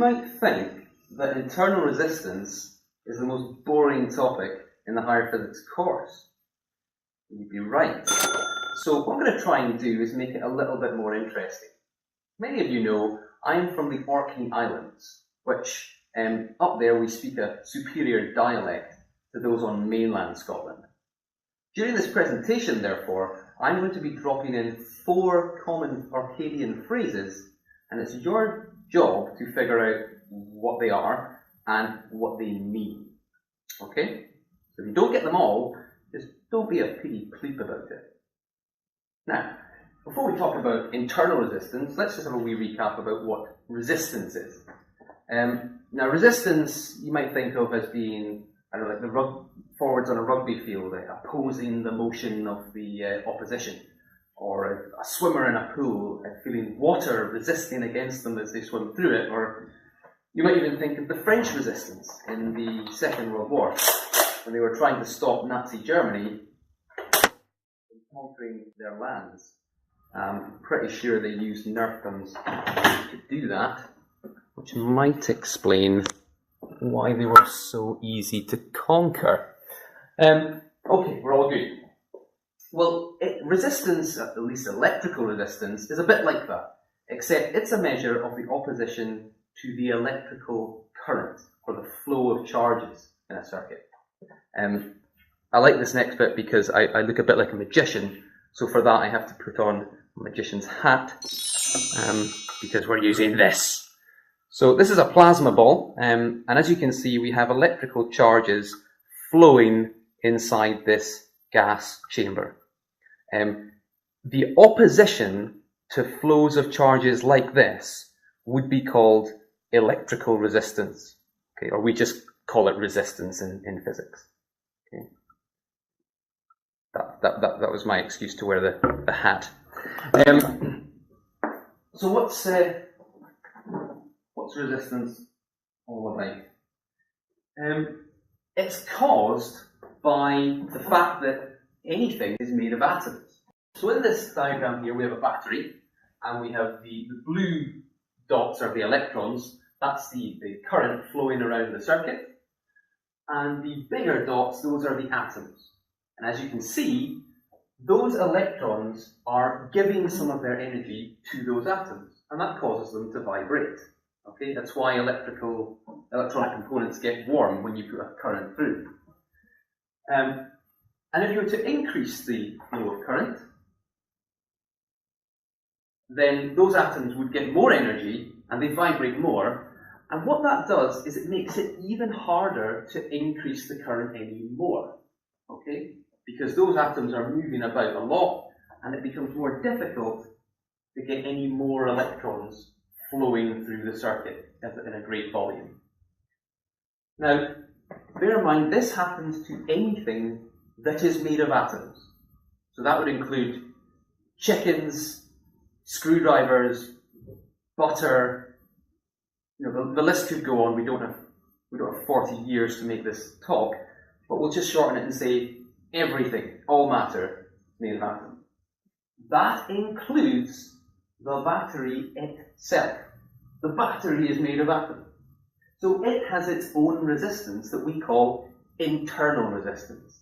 might think that internal resistance is the most boring topic in the higher physics course. You'd be right. So what I'm going to try and do is make it a little bit more interesting. Many of you know I'm from the Orkney Islands, which up there we speak a superior dialect to those on mainland Scotland. During this presentation, therefore, I'm going to be dropping in 4 common Orcadian phrases, and it's your job to figure out what they are and what they mean. Okay? So if you don't get them all, just don't be a pity pleep about it. Now, before we talk about internal resistance, let's just have a wee recap about what resistance is. Now, resistance you might think of as being, I don't know, like the forwards on a rugby field, opposing the motion of the opposition, or a swimmer in a pool feeling water resisting against them as they swim through it, or you might even think of the French resistance in the Second World War, when they were trying to stop Nazi Germany from conquering their lands. I'm pretty sure they used Nerf guns to do that, which might explain why they were so easy to conquer. Okay, we're all good. Well, resistance, at least electrical resistance, is a bit like that, except it's a measure of the opposition to the electrical current, or the flow of charges in a circuit. I like this next bit because I look a bit like a magician, so for that I have to put on a magician's hat, because we're using this. So this is a plasma ball, and as you can see we have electrical charges flowing inside this gas chamber. The opposition to flows of charges like this would be called electrical resistance, okay, or we just call it resistance in physics. Okay. That was my excuse to wear the hat. So what's resistance all about? It's caused by the fact that anything is made of atoms. So in this diagram here we have a battery, and we have the blue dots are the electrons. That's the current flowing around the circuit. And the bigger dots, those are the atoms. And as you can see, those electrons are giving some of their energy to those atoms, and that causes them to vibrate. Okay, that's why electronic components get warm when you put a current through. And if you were to increase the flow of current, then those atoms would get more energy and they vibrate more. And what that does is it makes it even harder to increase the current any more. Okay? Because those atoms are moving about a lot, and it becomes more difficult to get any more electrons flowing through the circuit in a great volume. Now, bear in mind, this happens to anything that is made of atoms. So that would include chickens, screwdrivers, butter. You know, the list could go on. We don't have 40 years to make this talk, but we'll just shorten it and say everything, all matter, made of atoms. That includes the battery itself. The battery is made of atoms. So it has its own resistance that we call internal resistance.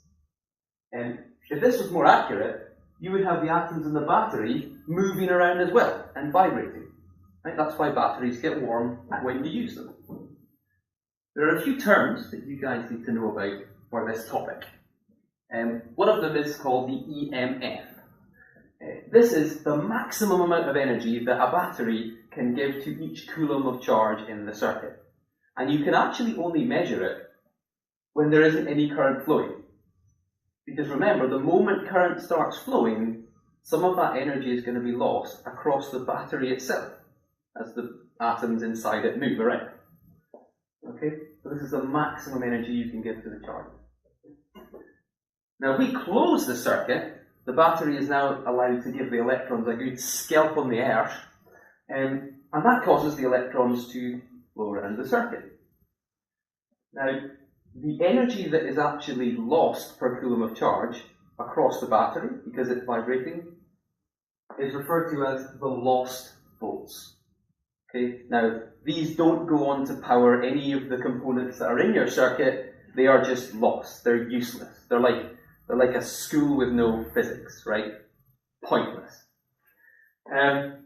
And if this was more accurate, you would have the atoms in the battery moving around as well and vibrating. Right? That's why batteries get warm when you use them. There are a few terms that you guys need to know about for this topic. One of them is called the EMF. This is the maximum amount of energy that a battery can give to each coulomb of charge in the circuit. And you can actually only measure it when there isn't any current flowing. Because remember, the moment current starts flowing, some of that energy is going to be lost across the battery itself as the atoms inside it move around. Okay? So this is the maximum energy you can give to the charge. Now, if we close the circuit, the battery is now allowed to give the electrons a good scalp on the earth, and that causes the electrons to flow around the circuit. Now, the energy that is actually lost per coulomb of charge across the battery, because it's vibrating, is referred to as the lost volts. Okay? Now, these don't go on to power any of the components that are in your circuit. They are just lost. They're useless. They're like a school with no physics, right? Pointless. The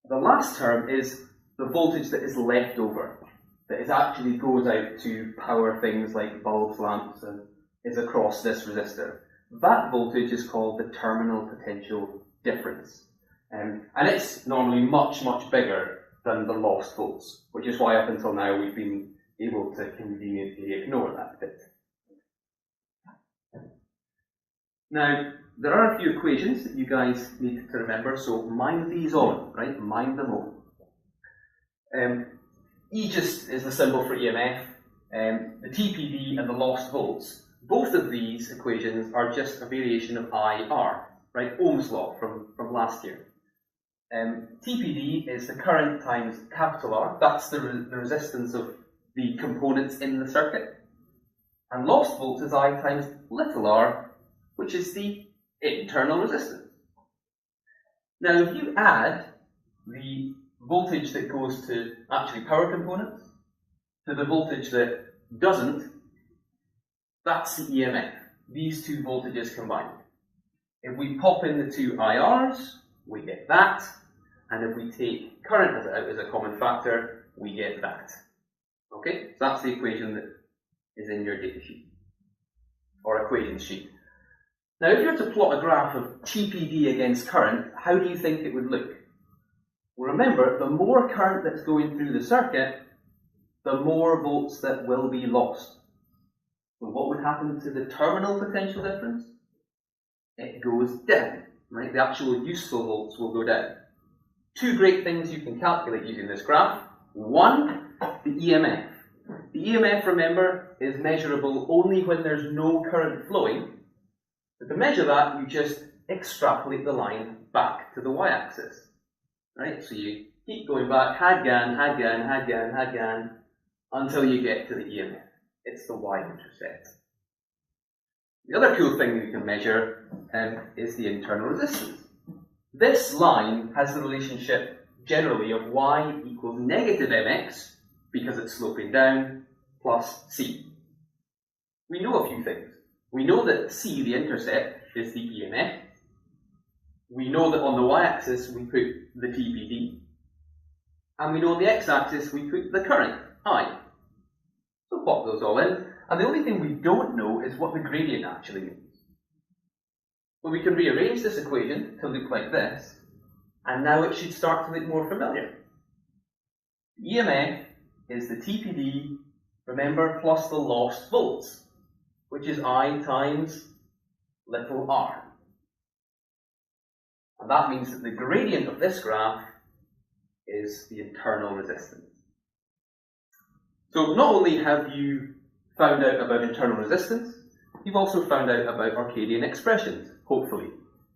last term is the voltage that is left over, that is actually goes out to power things like bulbs, lamps, and is across this resistor. That voltage is called the terminal potential difference. And it's normally much, much bigger than the lost volts, which is why up until now we've been able to conveniently ignore that bit. Now, there are a few equations that you guys need to remember, so mind these on, right? Mind them all. E just is the symbol for EMF, the TPD and the lost volts. Both of these equations are just a variation of IR, right? Ohm's law from last year. TPD is the current times capital R, that's the resistance of the components in the circuit. And lost volts is I times little r, which is the internal resistance. Now, if you add the voltage that goes to actually power components to the voltage that doesn't, that's the EMF. These two voltages combined. If we pop in the two IRs, we get that. And if we take current out as a common factor, we get that. Okay? So that's the equation that is in your data sheet, or equation sheet. Now, if you were to plot a graph of TPD against current, how do you think it would look? Well, remember, the more current that's going through the circuit, the more volts that will be lost. So what would happen to the terminal potential difference? It goes down, right? The actual useful volts will go down. Two great things you can calculate using this graph. One, the EMF. The EMF, remember, is measurable only when there's no current flowing. But to measure that, you just extrapolate the line back to the y-axis. Right? So you keep going back, Hadgan, Hadgan, Hadgan, Hadgan, until you get to the EMF. It's the y-intercept. The other cool thing you can measure is the internal resistance. This line has the relationship generally of y equals negative mx, because it's sloping down, plus c. We know a few things. We know that c, the intercept, is the EMF. We know that on the y-axis we put the TPD. And we know on the x-axis we put the current, I. So pop those all in. And the only thing we don't know is what the gradient actually means. Well, we can rearrange this equation to look like this, and now it should start to look more familiar. EMF is the TPD, remember, plus the lost volts, which is I times little r. And that means that the gradient of this graph is the internal resistance. So not only have you found out about internal resistance, you've also found out about Arcadian expressions, hopefully.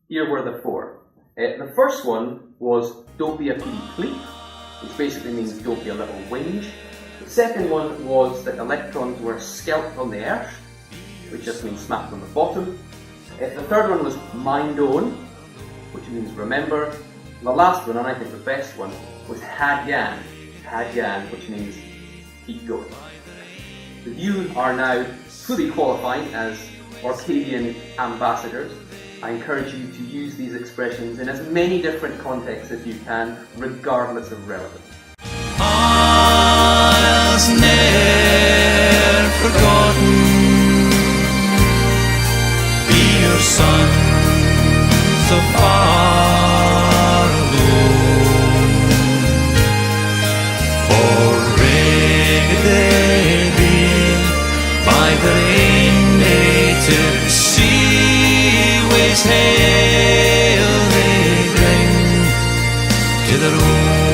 Here were the four. The first one was don't be a pity pleat, which basically means don't be a little whinge. The second one was that electrons were scalped on the earth, which just means smacked on the bottom. The third one was mind on, which means remember. And the last one, and I think the best one, was Hadgan, which means keep going. So you are now fully qualified as Arcadian ambassadors. I encourage you to use these expressions in as many different contexts as you can, regardless of relevance. I was ne'er forgotten. Be your son so far alone. For ragged they be by the rain native sea waves hail they bring to the road.